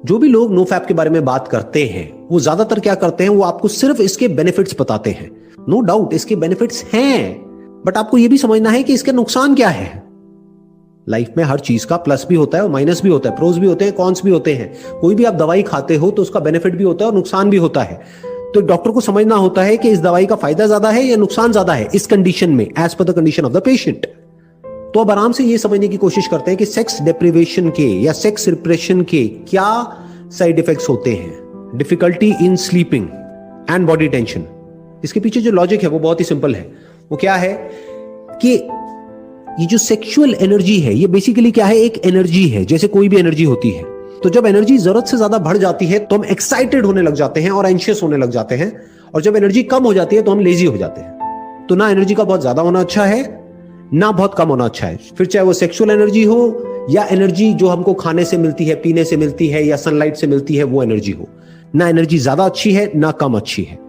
जो भी लोग नो फैप के बारे में बात करते हैं वो ज्यादातर क्या करते हैं, वो आपको सिर्फ इसके बेनिफिट्स बताते हैं। नो डाउट इसके बेनिफिट्स हैं, बट आपको यह भी समझना है कि इसके नुकसान क्या है। लाइफ में हर चीज का प्लस भी होता है और माइनस भी होता है, प्रोज भी होते हैं, कॉन्स भी होते हैं। कोई भी आप दवाई खाते हो तो उसका बेनिफिट भी होता है और नुकसान भी होता है। तो डॉक्टर को समझना होता है कि इस दवाई का फायदा ज्यादा है या नुकसान ज्यादा है इस कंडीशन में, as per the condition of the patient. तो अब आराम से ये समझने की कोशिश करते हैं कि सेक्स डिप्रिवेशन के या सेक्स रिप्रेशन के क्या साइड इफेक्ट्स होते हैं। Difficulty in sleeping and body tension. इसके पीछे जो लॉजिक है वो बहुत ही सिंपल है। वो क्या है कि ये जो सेक्सुअल एनर्जी है ये बेसिकली क्या है, एक एनर्जी है, जैसे कोई भी एनर्जी होती है। तो जब एनर्जी जरूरत से ज्यादा बढ़ जाती है तो हम एक्साइटेड होने लग जाते हैं और एंशियस होने लग जाते हैं, और जब एनर्जी कम हो जाती है तो हम लेजी हो जाते हैं। तो ना एनर्जी का बहुत ज्यादा होना अच्छा है, ना बहुत कम होना अच्छा है। फिर चाहे वो सेक्सुअल एनर्जी हो या एनर्जी जो हमको खाने से मिलती है, पीने से मिलती है या सनलाइट से मिलती है, वो एनर्जी हो। ना एनर्जी ज्यादा अच्छी है ना कम अच्छी है।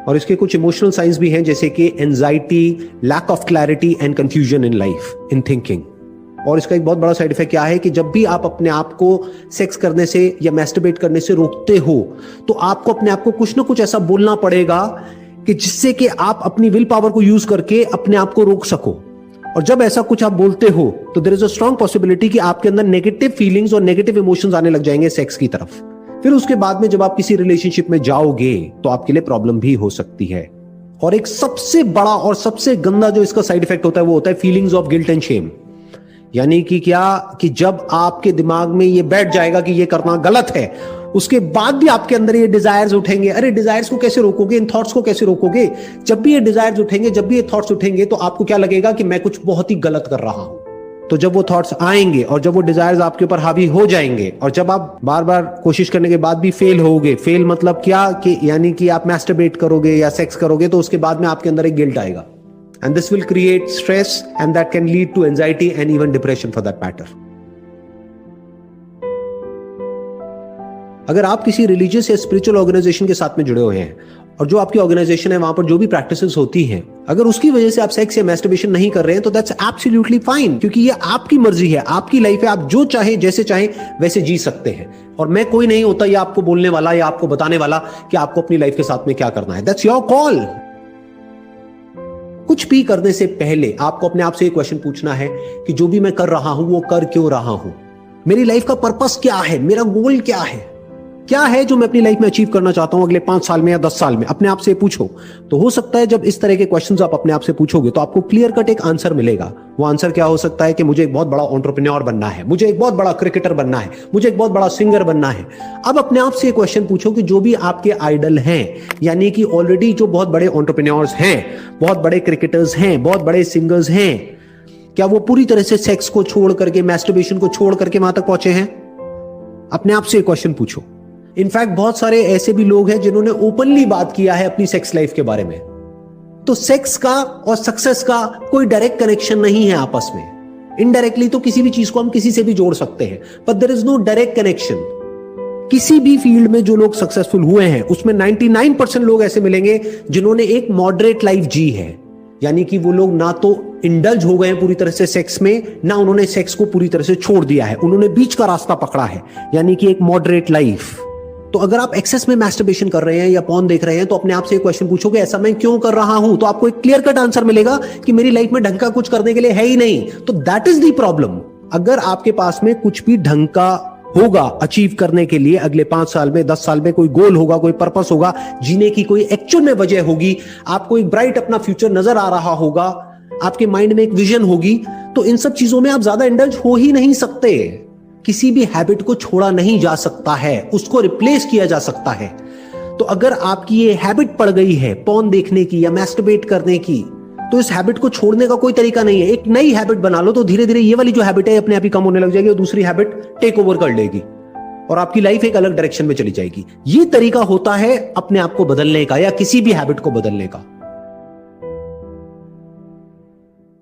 और इसके कुछ इमोशनल साइंस भी हैं, जैसे कि anxiety, lack of clarity and confusion in life, in thinking. और इसका एक बहुत बड़ा साइड इफेक्ट क्या है कि जब भी आप अपने आप को सेक्स करने से या मैस्टरबेट करने से रोकते हो तो आपको अपने आप को कुछ ना कुछ ऐसा बोलना पड़ेगा कि जिससे कि आप अपनी विल पावर को यूज करके अपने आप को रोक सको। और जब ऐसा कुछ आप बोलते हो तो there is a strong possibility कि आपके अंदर नेगेटिव फीलिंग्स और नेगेटिव इमोशंस आने लग जाएंगे सेक्स की तरफ। फिर उसके बाद में जब आप किसी रिलेशनशिप में जाओगे तो आपके लिए प्रॉब्लम भी हो सकती है। और एक सबसे बड़ा और सबसे गंदा जो इसका साइड इफेक्ट होता है वो होता है feelings of guilt and Shem. यानी कि क्या कि जब आपके दिमाग में ये बैठ जाएगा कि ये करना गलत है, उसके बाद भी आपके अंदर ये डिजायर्स उठेंगे। अरे डिजायर्स को कैसे रोकोगे, इन थॉट्स को कैसे रोकोगे? जब भी ये डिजायर्स उठेंगे, जब भी ये थॉट्स उठेंगे तो आपको क्या लगेगा कि मैं कुछ बहुत ही गलत कर रहा हूं। तो जब वो थॉट्स आएंगे और जब वो डिजायर्स आपके ऊपर हावी हो जाएंगे और जब आप बार बार कोशिश करने के बाद भी फेल होगे, फेल मतलब क्या कि यानी कि आप मैस्टरबेट करोगे या सेक्स करोगे तो उसके बाद में आपके अंदर एक गिल्ट आएगा, and this will create stress and that can lead to anxiety and even depression for that matter. अगर आप किसी रिलीजियस या स्पिरिचुअल ऑर्गेनाइजेशन के साथ में जुड़े हुए हैं और जो आपकी ऑर्गेनाइजेशन है वहां पर जो भी प्रैक्टिसेस होती हैं, अगर उसकी वजह से आप सेक्स या मैस्टरबेशन नहीं कर रहे हैं तो दैट्स एब्सोल्युटली फाइन, क्योंकि ये आपकी मर्जी है, आपकी लाइफ है, आप जो चाहे जैसे चाहे वैसे जी सकते हैं। और मैं कोई नहीं होता या आपको बोलने वाला या आपको बताने वाला कि आपको अपनी लाइफ के साथ में क्या करना है। That's your call. कुछ भी करने से पहले आपको अपने आप से एक क्वेश्चन पूछना है कि जो भी मैं कर रहा हूं वो कर क्यों रहा हूं, मेरी लाइफ का पर्पस क्या है, मेरा गोल क्या है जो मैं अपनी लाइफ में अचीव करना चाहता हूं अगले 5 साल में या 10 साल में। अपने आप से पूछो। तो हो सकता है जब इस तरह के क्वेश्चंस आप अपने आप से पूछोगे तो आपको क्लियर कट एक आंसर मिलेगा। वो आंसर क्या हो सकता है कि मुझे एक बहुत बड़ा एंटरप्रेन्योर बनना है, मुझे एक बहुत बड़ा क्रिकेटर बनना है, मुझे एक बहुत बड़ा सिंगर बनना है। अब अपने आप से क्वेश्चन पूछो कि जो भी आपके आइडल हैं, यानी कि ऑलरेडी जो बहुत बड़े एंटरप्रेन्योर्स हैं, बहुत बड़े क्रिकेटर्स हैं, बहुत बड़े सिंगर्स हैं, क्या वो पूरी तरह से सेक्स को छोड़ करके, मैस्टरबेशन को छोड़ करके वहां तक पहुंचे हैं? अपने आप से क्वेश्चन पूछो। इनफैक्ट बहुत सारे ऐसे भी लोग हैं जिन्होंने ओपनली बात किया है अपनी सेक्स लाइफ के बारे में। तो सेक्स का और सक्सेस का कोई डायरेक्ट कनेक्शन नहीं है आपस में। इनडायरेक्टली तो किसी भी चीज को हम किसी से भी जोड़ सकते हैं, but there is no direct connection. किसी भी फील्ड में जो लोग सक्सेसफुल हुए हैं उसमें 99% लोग ऐसे मिलेंगे जिन्होंने एक मॉडरेट लाइफ जी है, यानी कि वो लोग ना तो इंडल्ज हो गए पूरी तरह से सेक्स में, ना उन्होंने सेक्स को पूरी तरह से छोड़ दिया है, उन्होंने बीच का रास्ता पकड़ा है, यानी कि एक मॉडरेट लाइफ। तो अगर आप एक्सेस में मैस्टरबेशन कर रहे हैं या पॉर्न देख रहे हैं तो अपने आप से एक क्वेश्चन पूछोगे ऐसा मैं क्यों कर रहा हूं, तो आपको एक क्लियर कट आंसर मिलेगा कि मेरी लाइफ में ढंग का कुछ करने के लिए है ही नहीं। तो दैट इज द प्रॉब्लम। अगर आपके पास में कुछ भी ढंग का होगा अचीव करने के लिए, अगले 5 साल में 10 साल में कोई गोल होगा, कोई पर्पस होगा, जीने की कोई एक्चुअल में वजह होगी, आपको एक ब्राइट अपना फ्यूचर नजर आ रहा होगा, आपके माइंड में एक विजन होगी, तो इन सब चीजों में आप ज्यादा इंडल्ज हो ही नहीं सकते। किसी भी हैबिट को छोड़ा नहीं जा सकता है, उसको रिप्लेस किया जा सकता है। तो अगर आपकी ये हैबिट पड़ गई है पॉर्न देखने की या मैस्टरबेट करने की, तो इस हैबिट को छोड़ने का कोई तरीका नहीं है। एक नई हैबिट बना लो तो धीरे धीरे ये वाली जो हैबिट है अपने आप ही कम होने लग जाएगी और दूसरी हैबिट टेक ओवर कर लेगी और आपकी लाइफ एक अलग डायरेक्शन में चली जाएगी। ये तरीका होता है अपने आप को बदलने का या किसी भी हैबिट को बदलने का।